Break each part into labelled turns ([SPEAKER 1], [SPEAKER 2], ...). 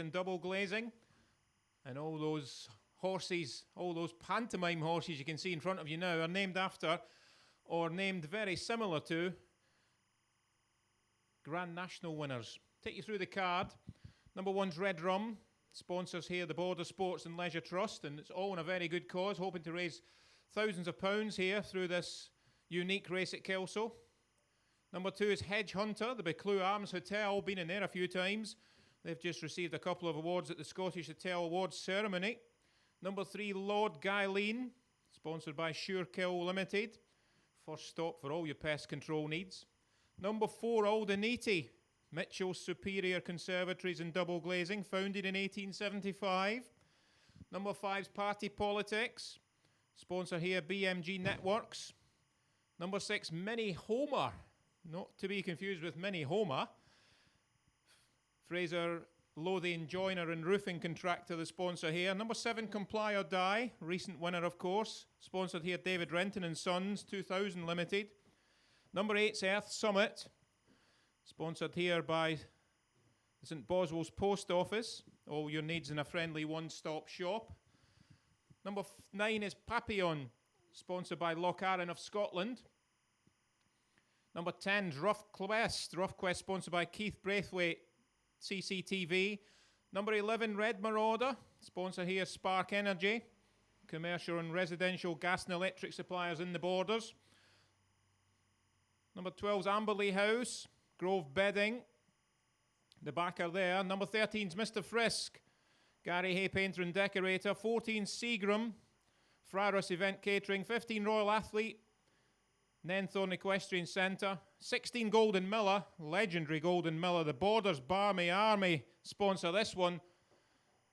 [SPEAKER 1] and double glazing. And all those horses, all those pantomime horses you can see in front of you now are named after or named very similar to Grand National winners. Take you through the card. Number 1's Red Rum. Sponsors here the Border Sports and Leisure Trust, and it's all in a very good cause, hoping to raise thousands of pounds here through this unique race at Kelso. Number 2 is Hedge Hunter, the Buccleuch Arms Hotel. Been in there a few times. They've just received a couple of awards at the Scottish Hotel Awards ceremony. Number 3, Lord Guyleen, sponsored by Surekill Limited. First stop for all your pest control needs. Number 4, Aldeniti, Mitchell's Superior Conservatories and Double Glazing, founded in 1875. Number 5's Party Politics, sponsor here BMG Networks. Number 6, Mini Homer, not to be confused with Mini Homer. Fraser Lothian Joiner and Roofing Contractor, the sponsor here. Number 7, Comply or Die, recent winner of course, sponsored here David Renton and Sons, 2000 Limited. Number 8's Earth Summit, sponsored here by St Boswell's Post Office. All your needs in a friendly one-stop shop. Number 9 is Papillon, sponsored by Loch Arran of Scotland. Number 10's Rough Quest, sponsored by Keith Braithwaite, CCTV. Number 11, Red Marauder, sponsor here Spark Energy, commercial and residential gas and electric suppliers in the borders. Number 12's Amberley House, Grove Bedding, the backer there. Number 13's Mr Frisk, Gary Hay Painter and Decorator. 14 Seagram, Fraros Event Catering. 15 Royal Athlete, Nenthorne Equestrian Centre. 16 Golden Miller, legendary Golden Miller, the Borders Barmy Army sponsor this one.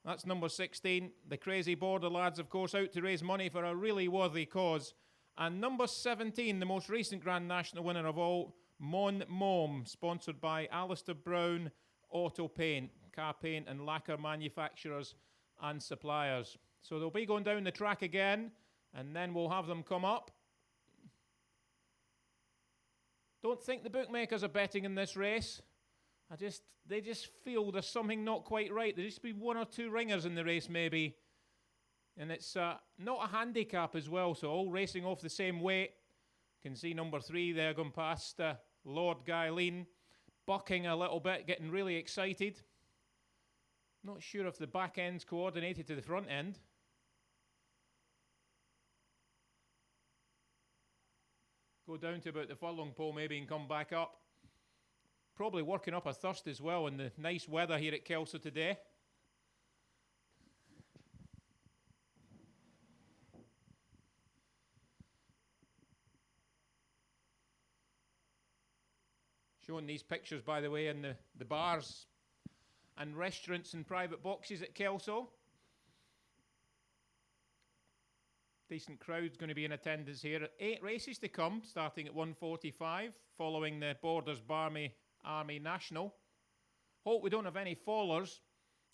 [SPEAKER 1] That's number 16. The Crazy Border lads, of course, out to raise money for a really worthy cause. And number 17, the most recent Grand National winner of all, Mon Mom, sponsored by Alistair Brown Auto Paint, car paint and lacquer manufacturers and suppliers. So they'll be going down the track again, and then we'll have them come up. Don't think the bookmakers are betting in this race. They just feel there's something not quite right. There just be 1 or 2 ringers in the race maybe. And it's not a handicap as well, so all racing off the same weight. Can see number 3 there going past Lord Guyleen, bucking a little bit, getting really excited. Not sure if the back end's coordinated to the front end. Go down to about the furlong pole maybe and come back up. Probably working up a thirst as well in the nice weather here at Kelso today. Showing these pictures, by the way, in the bars and restaurants and private boxes at Kelso. Decent crowd's going to be in attendance here. 8 races to come, starting at 1:45, following the Borders Barmy Army National. Hope we don't have any fallers.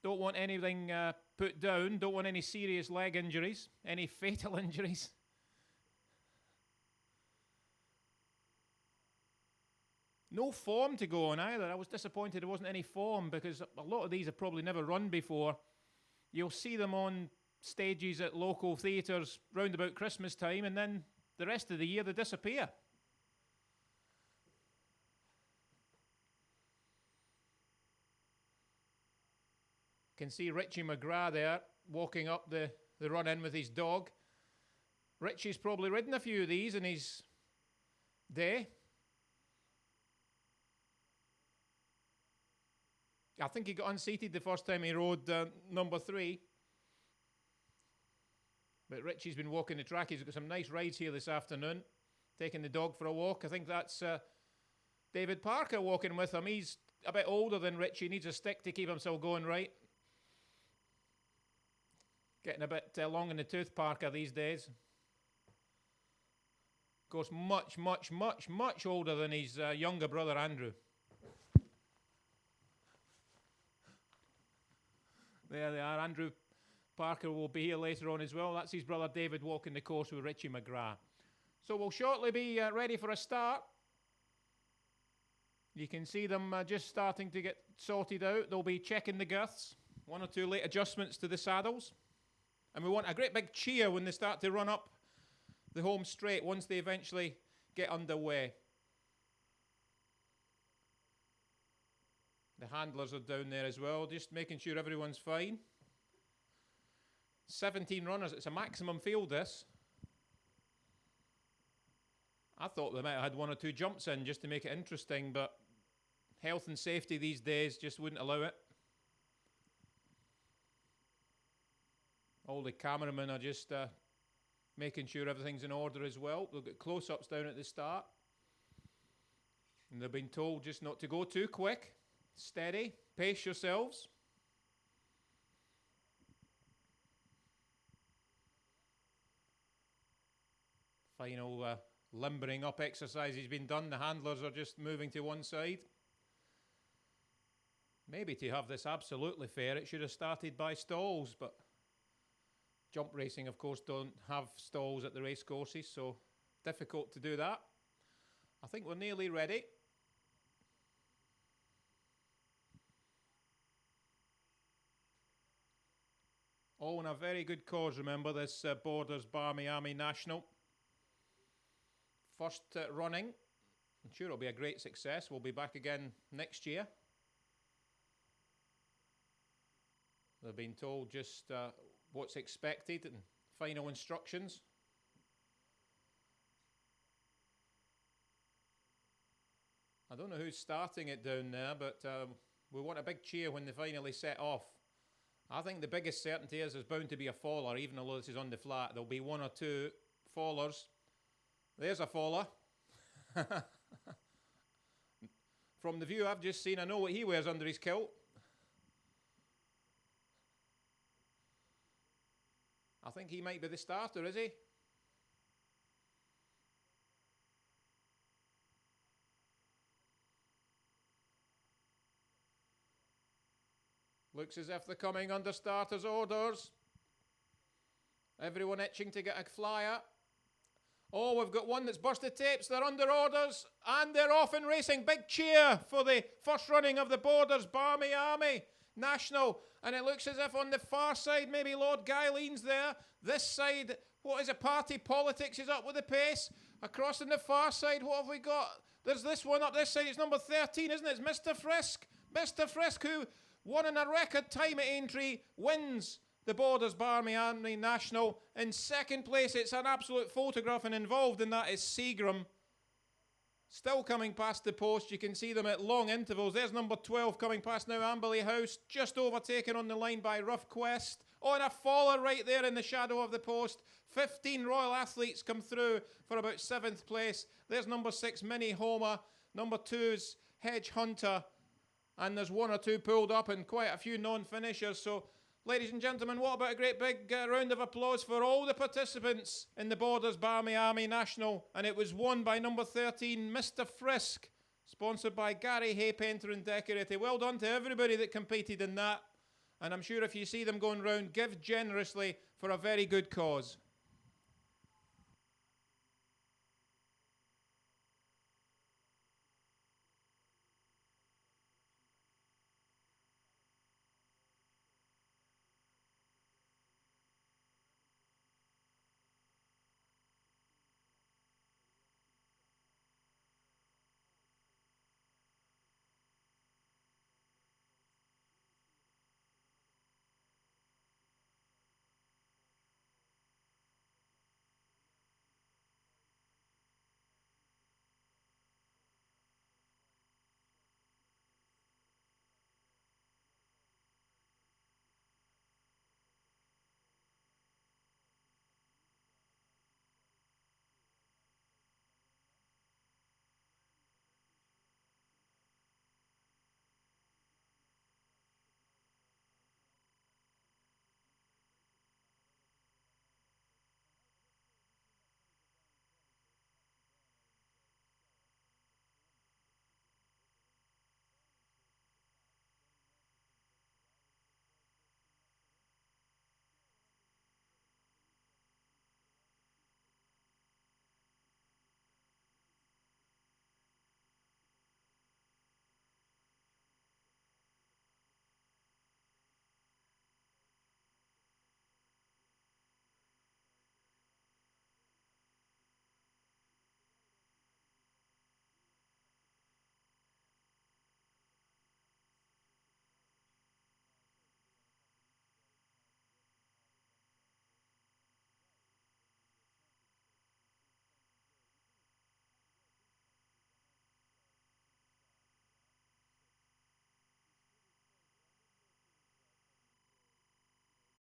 [SPEAKER 1] Don't want anything put down. Don't want any serious leg injuries, any fatal injuries. No form to go on either. I was disappointed there wasn't any form because a lot of these have probably never run before. You'll see them on stages at local theatres round about Christmas time, and then the rest of the year they disappear. Can see Richie McGrath there walking up the run-in with his dog. Richie's probably ridden a few of these in his day. I think he got unseated the first time he rode number 3. But Richie's been walking the track. He's got some nice rides here this afternoon, taking the dog for a walk. I think that's David Parker walking with him. He's a bit older than Richie, needs a stick to keep himself going right. Getting a bit long in the tooth, Parker, these days. Of course, much, much, much, much older than his younger brother, Andrew. There they are. Andrew Parker will be here later on as well. That's his brother David walking the course with Richie McGrath. So we'll shortly be ready for a start. You can see them just starting to get sorted out. They'll be checking the girths. One or two late adjustments to the saddles. And we want a great big cheer when they start to run up the home straight once they eventually get underway. The handlers are down there as well, just making sure everyone's fine. 17 runners, it's a maximum field this. I thought they might have had one or two jumps in just to make it interesting, but health and safety these days just wouldn't allow it. All the cameramen are just making sure everything's in order as well. They'll get close-ups down at the start. And they've been told just not to go too quick. Steady, pace yourselves. Final limbering up exercise has been done. The handlers are just moving to one side. Maybe to have this absolutely fair, it should have started by stalls, but jump racing, of course, don't have stalls at the race courses, so difficult to do that. I think we're nearly ready. All in a very good cause, remember, this Borders Barmy Army National. First running. I'm sure it'll be a great success. We'll be back again next year. They've been told just what's expected and final instructions. I don't know who's starting it down there, but we want a big cheer when they finally set off. I think the biggest certainty is there's bound to be a faller, even though this is on the flat. There'll be one or two fallers. There's a faller. From the view I've just seen, I know what he wears under his kilt. I think he might be the starter, is he? Looks as if they're coming under starters' orders. Everyone itching to get a flyer. Oh, we've got one that's busted tapes. They're under orders and they're off and racing. Big cheer for the first running of the Borders Barmy Army National. And it looks as if on the far side, maybe Lord Guylene's there. This side, what is it? Party Politics is up with the pace. Across on the far side, what have we got? There's this one up this side. It's number 13, isn't it? It's Mr. Frisk. Mr. Frisk, who won in a record time at Aintree, wins the Borders Barmy Army National. In second place, it's an absolute photograph, and involved in that is Seagram. Still coming past the post. You can see them at long intervals. There's number 12 coming past now, Amberley House, just overtaken on the line by Rough Quest. Oh, and a faller right there in the shadow of the post. 15 Royal Athletes come through for about 7th place. There's number 6, Mini Homer. Number 2's Hedge Hunter. And there's one or two pulled up and quite a few non-finishers. So, ladies and gentlemen, what about a great big round of applause for all the participants in the Borders Barmy Army National. And it was won by number 13, Mr. Frisk, sponsored by Gary Hay Painter and Decorator. Well done to everybody that competed in that. And I'm sure if you see them going round, give generously for a very good cause.